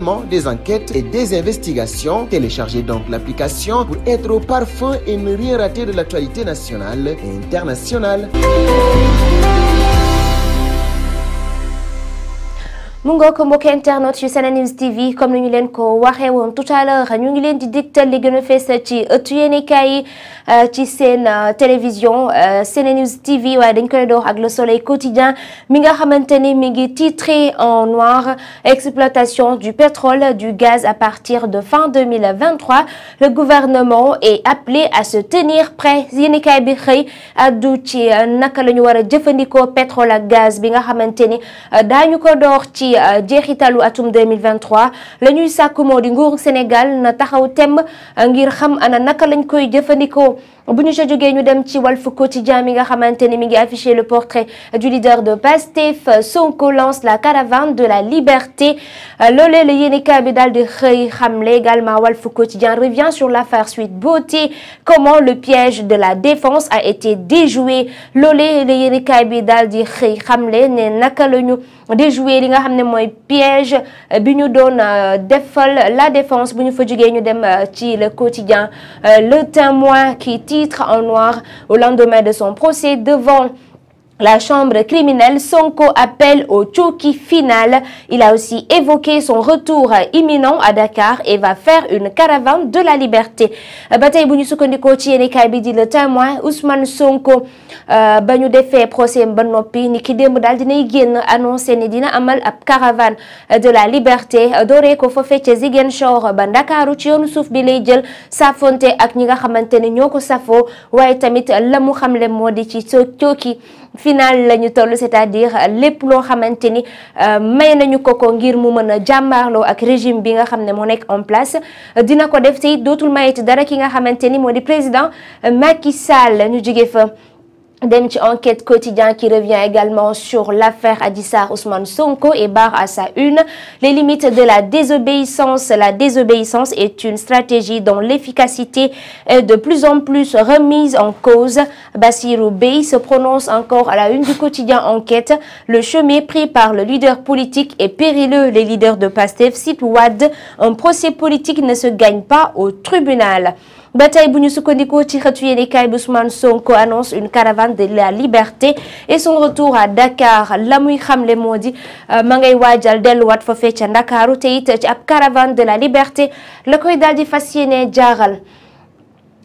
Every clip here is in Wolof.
traitement des enquêtes et des investigations. Téléchargez donc l'application pour être au parfum et ne rien rater de l'actualité nationale et internationale. mu ngoog mbokki internet yu SeneNews TV comme ni ñu leen ko waxee woon tout à l'heure ñu ngi leen di digtal li gën a fees ci ëttu yéenekaay yi ci seen télévision SeneNews TV waaye dañ koy door ak Le Soleil quotidien mi nga xamante ni mi ngi titré en noir exploitation du pétrole du gaz à partir de fin 2023 le gouvernement est appelé à se tenir prêt yéenekaay bi xëy addu ci naka la ñu war a jëfandikoo pétrole ak gaz bi nga xamante ni daañu ko door ci jeexitalu atum 2023 la ñuy sàkku moo di nguuru Sénégal na taxaw temb ngir xam ana naka lañ koy jëfandikoo bu ñu ca jógee ñu dem ci Walf Quotidien mi nga xamante ni mi ngi affiché le portrait du leader de Pastef Sonko lance la caravane de la liberté loolee la yéenekaay bi daal di xëy xamle également Walf Quotidien revient sur l'affaire Sweet Beauté comment le piège de la défense a été déjoué loolee la yéenekaay bi daal di xëy xamle ne naka la ñu déjoué li nga xam ne mooy piège bi ñu doon defal la défense bu ñu fa jógee ñu dem ci le quotidien Le Témoin qui titre en noir au lendemain de son procès devant la chambre criminelle. Sonko appelle au Tchoki final. Il a aussi évoqué son retour imminent à Dakar et va faire une caravane de la liberté. ba tey bu ñu sukkandikoo ci yéenekaay bi di Le Témoin Ousmane Sonko ba ñu defee procès ba noppi ni ki démb daal dinay génn annoncé ni dina amal ab caravane de la liberté dooree ko foofee ca Ziguinchor ba Ndakaaru ci yoonu suuf bi lay jël safonte ak ñi nga xamante ni ñoo ko safoo waaye tamit la mu xamle moo di ci Tchoki final la ñu toll c'est-à-dire lépp loo xamante ni may nañu ko ngir mu mën a jàmbaarloo ak régime bi nga xam ne moo nekk en place dina ko def te it dootul mayeti dara ki nga xamante ni moo di président Macky Sall ñu jóge fa dem ci Enquête Quotidien qui revient également sur l'affaire Adji Sarr Ousmane Sonko et barre à sa une les limites de la désobéissance. La désobéissance est une stratégie dont l'efficacité est de plus en plus remise en cause. Bassirou Bey se prononce encore à la une du quotidien Enquête. Le chemin pris par le leader politique est périlleux. Les leaders de Pastef citent Wade. Un procès politique ne se gagne pas au tribunal. ba tey bu ñu sukkandikoo ci xëtu yéenekaay bi Ousmane Sonko annonce une caravane de la liberté et son retour à Dakar la muy xamle moo di ma ngay waajal delluwaat foofee ca Ndakaaru te it ci ab caravane de la liberté la koy daal di fas yéene jaaral.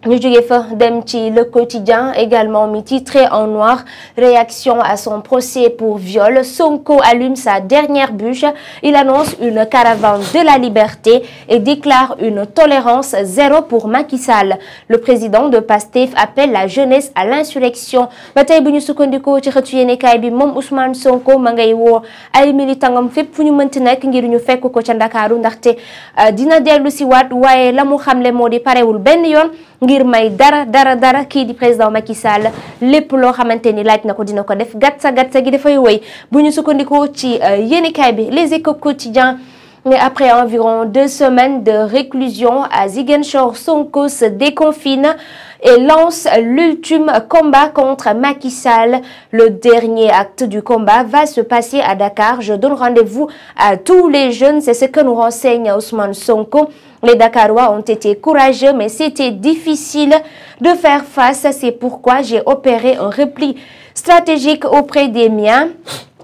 ñu jóge fa dem ci Le Quotidien également mi titré en noir réaction à son procès pour viol. Sonko allume sa dernière bûche. Il annonce une caravane de la liberté et déclare une tolérance zéro pour Macky Sall. Le président de Pastef appelle la jeunesse à l'insurrection. ba tey bu ñu sukkandikoo ci xëtu yéenekaay bi moom Ousmane Sonko ma ngay woo ay militangam fépp fu ñu mënti nekk ngir ñu fekk ko ca Ndakaaru ndaxte dina dellu si waat waaye la mu xamle moo di parewul benn yoon ngir may dara kii di président Macky Sall lépp loo xamante ni laaj na ko dina ko def gatsa gi dafay woy bu ñu sukkandikoo ci yéenekaay bi Les Échos quotidiens. Mais après environ 2 semaines de réclusion à Ziguinchor, Sonko se déconfine et lance l'ultime combat contre Macky Sall. Le dernier acte du combat va se passer à Dakar. Je donne rendez-vous à tous les jeunes. C'est ce que nous renseigne Ousmane Sonko. Les Dakarois ont été courageux, mais c'était difficile de faire face. C'est pourquoi j'ai opéré un repli stratégique auprès des miens.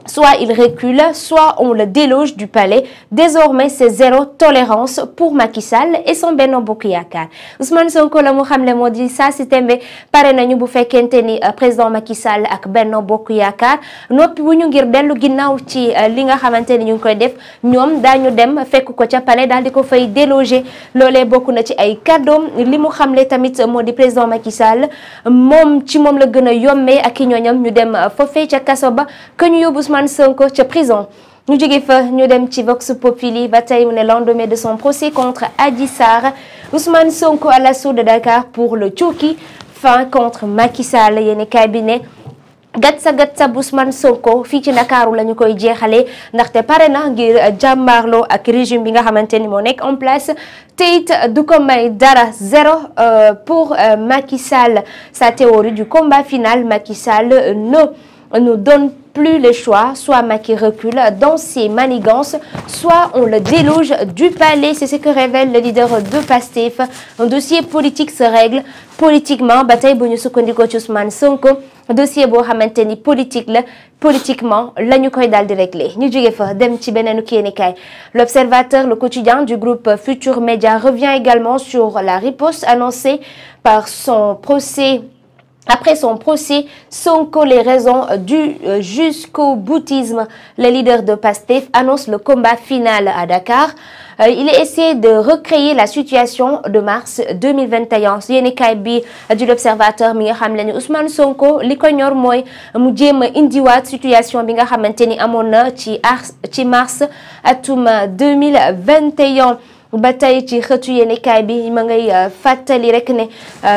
Soit il recule, soit on le déloge du palais. Désormais, c'est zéro tolérance pour Macky Sall et son Benno Bokk Yaakaar. Ousmane Sonko la mu xamle moo di saa si tembe pare nañu bu fekkente ni président Macky Sall ak Benno Bokk Yaakaar noppi wu ñu ngir dellu ginnaaw ci li nga xamante ni ñu ngi koy def ñoom daañu dem fekk ko ca palais daal di ko fay déloger. Loolee bokk na ci ay kàddoom li mu xamle tamit moo di président Macky Sall moom ci moom la gën a yombee ak i ñooñam ñu dem foofee ca kaso ba que ñu yóbbu Ousmane Sonko ca prison. ñu jóge fa ñu dem ci Vox Populi ba tey mu ne lendemain de son procès contre Adji Sarr Ousmane Sonko à l'assaut de Dakar pour le Tchoki fin contre Macky Sall yéeni cabinet gatsa Ousmane Sonko fii ci Ndakaaru la ñu koy jeexalee ndaxte pare na ngir jàmmaarloo ak régime bi nga xamante ni moo nekk en place te it du ko may dara zéro pour Macky Sall. Sa théorie du combat final Macky Sall nous donne plus le choix, soit Macky recule dans ses manigances, soit on le déloge du palais. C'est ce que révèle le leader de Pastef. Un dossier politique se règle politiquement. Bataille bu ñu sukkandikoo ci Ousmane Sonko dossier boo xamante ni politiquement la ñu koy daal di réglé. ñu jóge fa dem ci beneenu yéenekaay. L'Observateur, le quotidien du groupe Futurs Médias, revient également sur la riposte annoncée par son procès. Après son procès, Sonko, les raisons du jusqu'au boutisme. Le leader de Pastef annonce le combat final à Dakar. Il a essayé de recréer la situation de mars 2021. Yéenekaay bi du l'Observateur mi nga xam ne Ousmane Sonko li ko ñor mooy mu jéem a indiwaat situation bi nga xamante ni amoon na ci mars atum 2021. ba tey ci xëtu yéenekaay bi ma ngay fàttali rek ne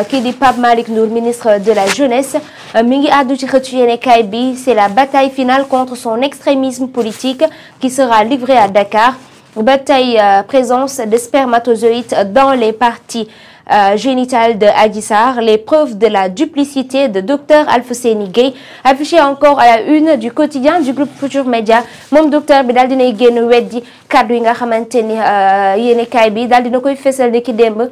kii di Pape Malick Ndour, ministre de la jeunesse, mi ngi àddu ci xëtu yéenekaay bi. C'est la bataille finale contre son extrémisme politique qui sera livrée à Dakar. Ba tey présence de spermatozoïdes dans les parties génitales de Adji Sarr, les preuves de la duplicité de Dr Alfousseyni Gaye, affiché encore à la une du quotidien du groupe Futurs Médias. Moom docteur bi daal dinay génn weddi kàddu yi nga xamante ni yéenekaay bi daal dina koy fésal ni ki démb.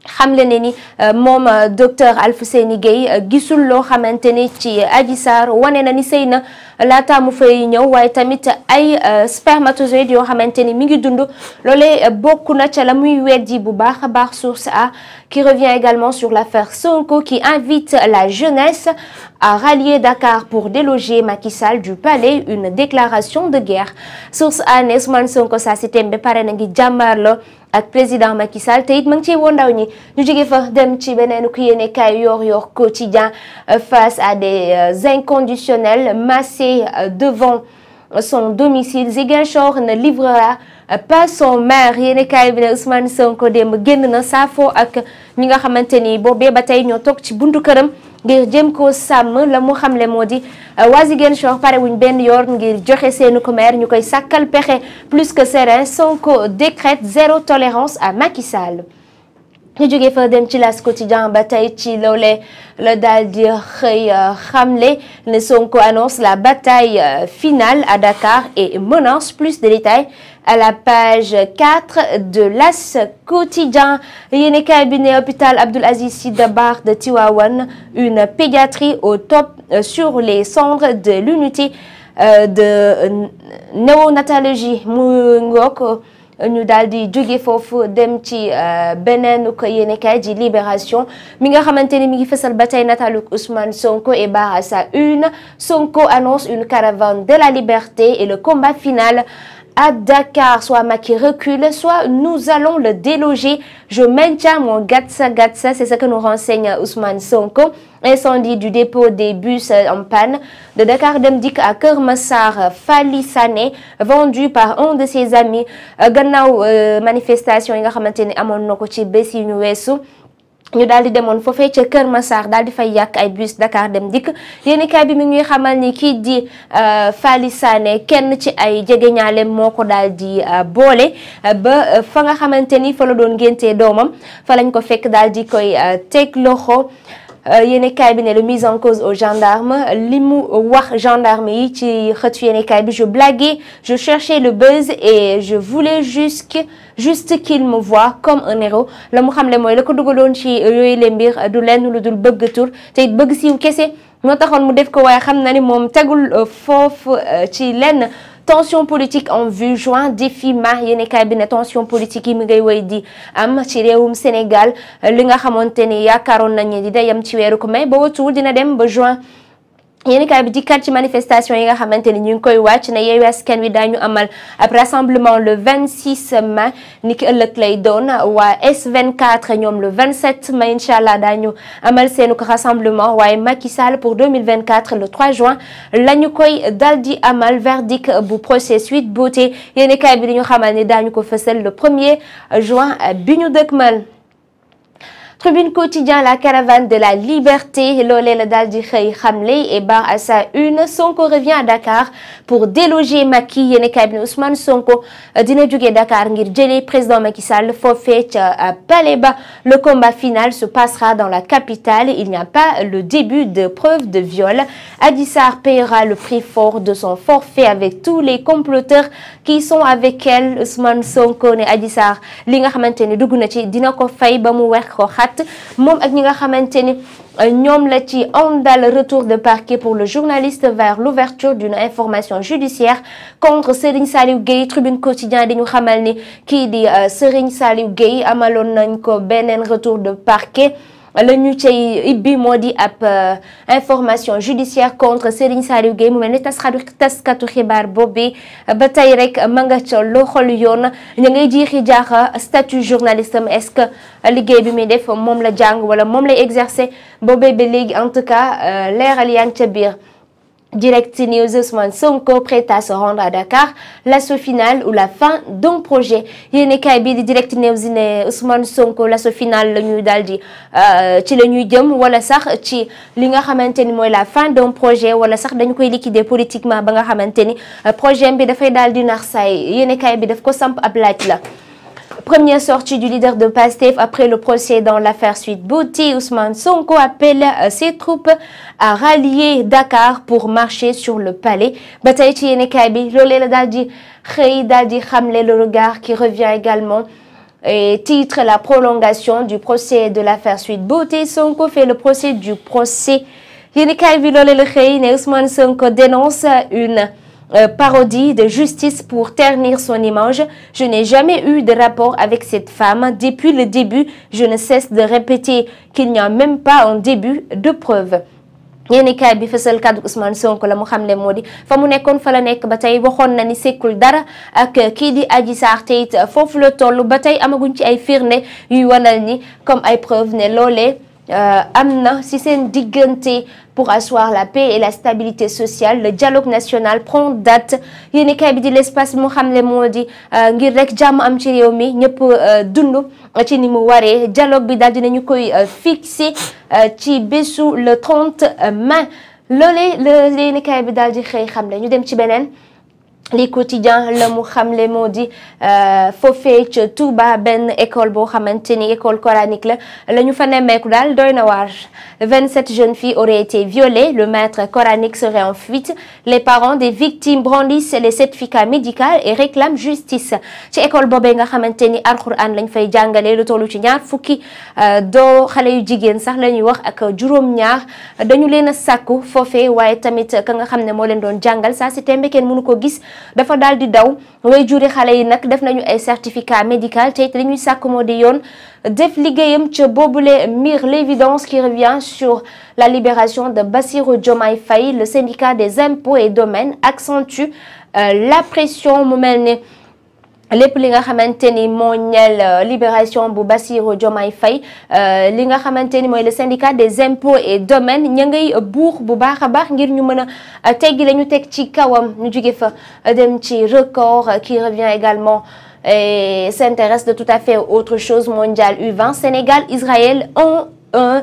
xamle ne ni moom docteur Alfousseyni Gaye gisul loo xamante ni ci Adji Sarr, wane na ni sëy na laata mu fay ñëw, waaye tamit ay spermatozoïdes yoo xamante ni mi ngi dund. Loolee bokk na ca la muy weddi bu baax a baax. Source A qui revient également sur l'affaire Sonko, qui invite la jeunesse à rallier Dakar pour déloger Macky Sall du palais, une déclaration de guerre. Source A ne Ousmane Sonko saa si tembe pare na ngi jàmmarloo ak président Macky Sall te it ma ngi ciy woo ndaw ñi ñu jóge fa dem ci beneen ku yéenekaay Yoor-Yoor quotidien. Face à des inconditionnels massés devant son domicile, Ziguinchor ne livrera pas son maire. Yéenekaay bi ne Ousmane Sonko démb génn na saafo ak ñi nga xamante ni boobee ba tey ñoo toog ci buntu këram ngir jëm koo sàmm. La mu xamle moo di waa Ziguinchor pare wuñ benn yoon ngir joxe seenu ko maire ñu koy sàkkal pexe. Plus que serein, Sonko décrète zéro tolérance à Macky Sall. ñu jógee fa dem ci L'As quotidien ba tey ci loolee la daal di xëy xamle ne Sonko annonce la bataille finale à Dakar et menace. Plus de détails à la page 4 de L'As quotidien. Yéenekaay bi ne hôpital Abdoul Aziz Sy Dabakh de Tivaouane, une pédiatrie au top sur les cendres de l'unité de néonatologie mu ngook. ñu daal di jóge foofu dem ci beneen ko yéenekaay ji Libération mi nga xamante ni mi ngi fësal ba tey natalu Ousmane Sonko et barre à sa une. Sonko annonce une caravane de la liberté et le combat final à Dakar. Soit Macky recule, soit nous allons le déloger. Je maintiens mon gatsa. C'est ce que nous renseigne Ousmane Sonko. Incendie du dépôt des bus en panne de Dakar Dem Dikk à Keur Massar. Fally Sané, vendu par un de ses amis. Gannaaw manifestation yi nga xamante ni amoon na ko ci bés yi ñu weesu. ñu daal di demoon foofee ca Keur Massar daal di fay yàq ay bus Dakar Dem Dikk. Yéenekaay bi mi ngi xamal ni kii di Fally Sané kenn ci ay jegeñaaleem moo ko daal di boole ba fa nga xamante ni fa la doon ngéntee doomam fa lañ ko fekk daal di koy teg loxo. Yéenekaay bi ne le mise en cause aux gendarmes, li mu wax gendarme yi ci xëtu yéenekaay bi: je blaguais, je cherchais le buzz et je voulais juste qu'il me voie comme un héros. La mu xamle mooy la ko dugaloon ci yooyu le mbir du lenn lu dul bëgg tur te it bëgg siiw kese moo taxoon mu def ko, waaye xam na ni moom tegul foofu ci lenn. Tension politique en vue, juin défi ma. Yéenekaay bi ne tension politique yi mi ngay woy di am ci réewum Sénégal. Li nga xamante ni yaakaaroon nañu di day am ci weeru ko mai ba wutul dina dem ba juin. Yéenekaay bi dikkaat ci manifestation yi nga xamante ni ñu ngi koy wàcc ne Yewwi Askan Wi daañu amal ab rassemblement le 26 mai ni ki ëllëg lay doon. waa S24 ñoom le 27 mai incha allah daañu amal seenu ko rassemblement. waaye Macky Sall pour 2024 le 3 juin la ñu koy dal di amal. verdict bu procès Sweet Beauté yéenekaay bi di ñu xamal ni daañu ko fësal le 1er juin bi ñu dëkkmal. Tribune Quotidien, la caravane de la liberté, loolee la daal di xëy xamle et barre à sa une. Sonko revient à Dakar pour déloger Macky. Yéenekaay bi ne Ousmane Sonko dina jóge Dakar ngir jëlee président Macky Sall foofee ca Palais ba. Le combat final se passera dans la capitale. Il n'y a pas le début de preuve de viol. Adji Sarr paiera le prix fort de son forfait avec tous les comploteurs qui sont avec elle. Ousmane Sonko ne Adji Sarr li nga xamante ni dugg na ci dina ko fay ba mu wex ko xat moom ak ñi nga xamante ni ñoom la ci ondal. Retour de parquet pour le journaliste vers l'ouverture d'une information judiciaire contre Serigne Saliou Gueye. Tribune Quotidien di ñu xamal ni kii di Serigne Saliou Gueye amaloon nañ ko beneen retour de parquet. la ñu cay ibbi moo di ab information judiciaire contre Serigne Saliou Gueye mu mel ni taskatu xibaar boobu ba tey rek ma nga ca loxol yoon ñu ngay jiixi jaaxa statut journaliste am est-ce que liggéey bi muy def moom la jàng wala moom lay exercer boobee ba léegi en tout cas leeral yaa ngi ca biir. Direct News, Ousmane Sonko prêt à se rendre à Dakar, l'assaut final ou la fin d'un projet. Yéenekaay bi di Direct News ne Ousmane Sonko l'assaut final la ñuy daal di ci la ñuy jëm wala sax ci li nga xamante ni mooy la fin d'un projet wala sax dañu koy liquider politiquement ba nga xamante ni projet bi dafay daal di nax saay. Yéenekaay bi daf ko samp ab laaj la. Première sortie du leader de Pastef après le procès dans l'affaire Sweet Beauté. Ousmane Sonko appelle ses troupes à rallier Dakar pour marcher sur le palais. ba tey ci yéenekaay bi loolee la daal di xëy daal di xamle. Le regard qui revient également et titre la prolongation du procès de l'affaire Sweet Beauté. Sonko fait le procès du procès. Yéenekaay bi loolee la xëy ne Ousmane Sonko dénonce une parodie de justice pour ternir son image. Je n'ai jamais eu de rapport avec cette femme. Depuis le début, je ne cesse de répéter qu'il n'y a même pas un début de preuve. Yéenekaay bi fësal kàddu Ousmane Sonko la mu xamle moo di fa mu nekkoon fa la nekk ba tey waxoon na ni sekkul dara ak kii di Adji Sarr te it foofu la toll ba tey amaguñ ci ay firnde yuy wanal ni comme ay preuve ne loolee am na ci seen diggante. Pour asseoir la paix et la stabilité sociale, le dialogue national prend date. Yéenekaay bi di l'espace mu xamle moo di ngir rek jàmm am ci réew mi ñëpp dund ci ni mu waree. Dialogue bi daal dinañu koy fixé ci bésu le 30 mai. Loolee la yéenekaay bi daal di xëy xamle. Ñu dem ci beneen. li quotidien la mu xamle moo di foofee ca Touba benn école boo xamante ni école coranique la ñu fa nemmeeku daal doy na waar. 27 jeunes filles auraient été violées, le maître coranique serait en fuite. Les parents des victimes brandissent les certificats médicaux et réclament justice. ci école boobee nga xamante ni alxuraan lañ fay jàngale lu tollu ci ñaar fukki doo xale yu jigéen sax la ñuy wax ak juróom-ñaar dañu leen a sàkku foofee waaye tamit ka nga xam ne moo leen doon jàngal saa si tembe kenn mënu ko gis. dafa daal di daw way juri xale yi nag def nañu ay certificat médical te it li ñuy sàkk moo di yoon def liggéeyam ca boobule mbir. L'évidence qui revient sur la libération de Bassirou Diomaye Faye. Le syndicat des impôts et domaines accentue la pression mu mel ni lépp li nga xamante ni moo ñeel libération bu Bassirou Diomaye Faye li nga xamante ni mooy le syndicat des impôts et domaines ña ngay buux bu baax a baax ngir ñu mën a teggi la ñu teg ci kawam. ñu jóge fa dem ci record qui revient également et s'intéresse de tout à fait autre chose. Mondial U20 Sénégal Israël 1-1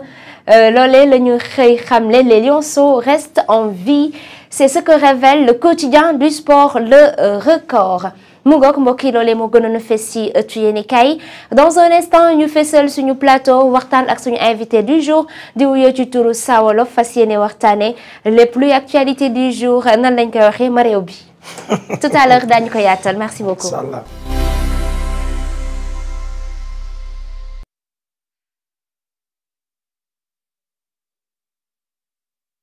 loolee la ñu xëy xamle. Les lionceaux restent en vie, c'est ce que révèle le quotidien du sport le record. mu ngoog mbokk yi loolee moo gënoon a fes ci ëttu yéenekaay. Dans un instant ñu fesal suñu plateau waxtaan ak suñu invité du jour di wuyoo ci turu Saa Wolof fas yéene waxtaane lépp luy actualité du jour nan lañ koy waxee ma réew bi tout à l'heure daañu ko yaatal merci beaucoup.